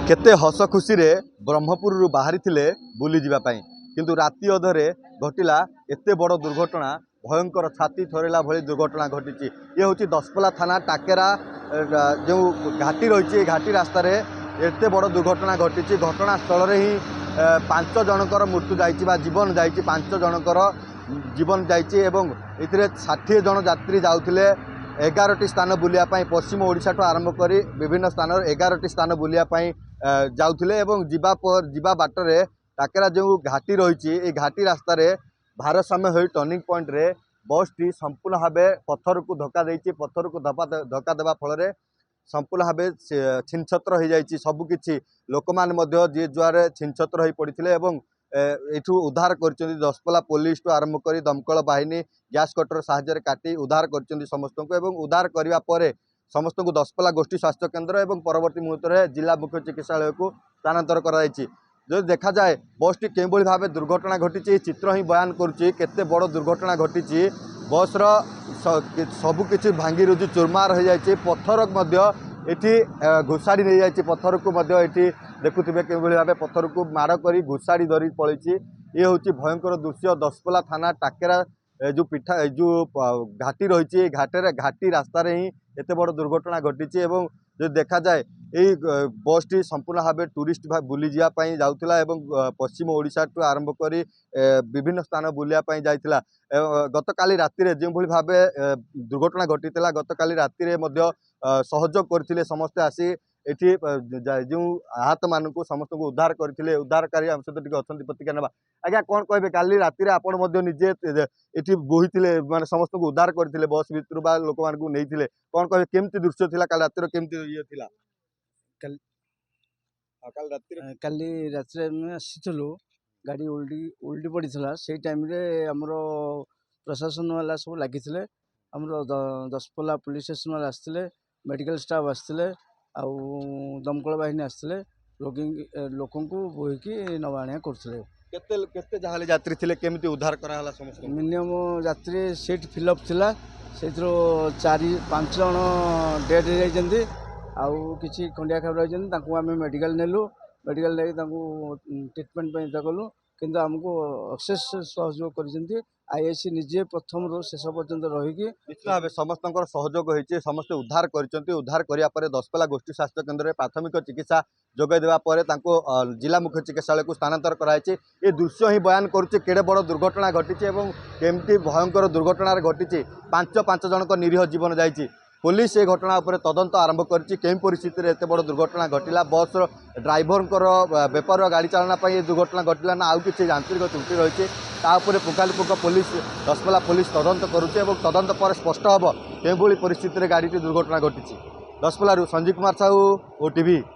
केते हस खुशी रे ब्रह्मपुर बाहरी थिले बुली जीवा पाई किंतु राति अधरे घटिला एते बड़ दुर्घटना। भयंकर छाती थरेला भली दुर्घटना घटी। ये हूँ दशपल्ला थाना टाकेरा जो घाटी रही घाटी रास्तार एते बड़ दुर्घटना घटी। घटनास्थल ही 5 जनकर मृत्यु जाइए जीवन जाइए 5 जनकर जीवन जाइए। 60 जन यात्री जाऊे 11टी स्थान बुलियापाई पश्चिम ओडिशा ठू आरंभ कर विभिन्न स्थान 11टी स्थान बुलियापाई जाऊे। जीवा बाटरे टाकेरा जो घाटी रही घाटी रास्तार भारसाम्य हो टर्निंग पॉइंट रे बस टी संपूर्ण भाव पत्थर को धक्का देती। पत्थर को धक्का देवा फल संपूर्ण भाव छिन्छत्र हो जाइए सबकि। लोक मैंने जी जुआर छिन्छत्र हो पड़ते एठू उद्धार कर दशपल्ला पुलिस ठू आरंभ कर दमकल बाहिनी गैस कटर साहाय्य काटी उद्धार कर समस्त को। उद्धार करने पर समस्त को दशपल्ला गोष्ठी स्वास्थ्य केन्द्र और परवर्ती मुहूर्त में जिला मुख्य चिकित्सालय को स्थानांतर कर जो देखा जाए बस टी केभली भाव दुर्घटना घटी चित्र ही बयान करुच्ची केते बड़ दुर्घटना घटी। बस सबकि भांगी रुजी चुरमार हो जाए पत्थर एठी घुषाड़ी नहीं जाए पत्थर को एठी देखुवे केभली भाव पत्थर को माड़ कर घुषाड़ी धरी पड़ी। ये हूँ भयंकर दृश्य दशपल्ला थाना टाकेरा जो पिठा जो घाटी रही घाटी रास्तार ही एत बड़ दुर्घटना घटी। जो देखा जाए यही बस टी संपूर्ण भाव टूरिस्ट बुली जावाई जाऊला पश्चिम ओडिशा ठू आरंभ कर विभिन्न स्थान बुलियापाई जाइतिला। गत काली राति जो भाव दुर्घटना घटी गत राति सहयोग करते समस्ते आसी एठी जो आहत मान समस्त को उद्धार करते उद्धारकारी आम सहित अच्छा प्रतिक्रिया ना। आज्ञा कौन कहे काली राति आपण निजे ये बोही माने समस्त को उद्धार करते बस भितर लोक मान नहीं कौन कहे केमती दृश्य थिला काली रातिर केमती ये थिला काली रात आसीलु गाड़ी उल्टी पड़ा से टाइम आमर प्रशासन वाला सब लगी दशपल्ला पुलिस स्टेशन वाले आसते मेडिकल स्टाफ आसते दमकल बाहिनी आसते लोक बोहीकी नवा आनिया करते। केते जहाले यात्री थिले केमिति उद्धार कराला समस्त मिनिमम यात्री सीट फिलअप थिला से 4-5 जन डेड हो जाइछन्ती आउ किछि खंडिया खबर रही आम मेडिकल नेलु मेडिकल नहीं ट्रिटमेंट कलु किंतु आमको अशेष सहयोग कर आईआईसी निजे प्रथम रू शेष पर्यंत रहीकि निश्चित भाव समस्त सहयोग होती समस्त उद्धार कर उद्धार करापर दशपल्ला गोष्ठी स्वास्थ्य केन्द्र में प्राथमिक चिकित्सा जोगाई देवापर जिला मुख्य चिकित्सालय को स्थानांतर कराई। ये दृश्य ही बयान करुच्चे केड़े बड़ दुर्घटना घटी केमती भयंकर दुर्घटना घटी 5 जनक निरीह जीवन जाइए। पुलिस ये घटना पर तदंत आरंभ कर परिस्थिति में एत बड़ दुर्घटना घटला बस ड्राइवर बेपार गाड़ी चालना ये दुर्घटना घटला ना आउ कि यांत्रिक त्रुटि रही पुंखानुपुंख पुलिस दशपल्ला पुलिस तदंत करुचे तदंत पर स्पष्ट हम के परिस्थिति में गाड़ी दुर्घटना घटी। दशपल्ला संजीव कुमार साहू ओटीवी।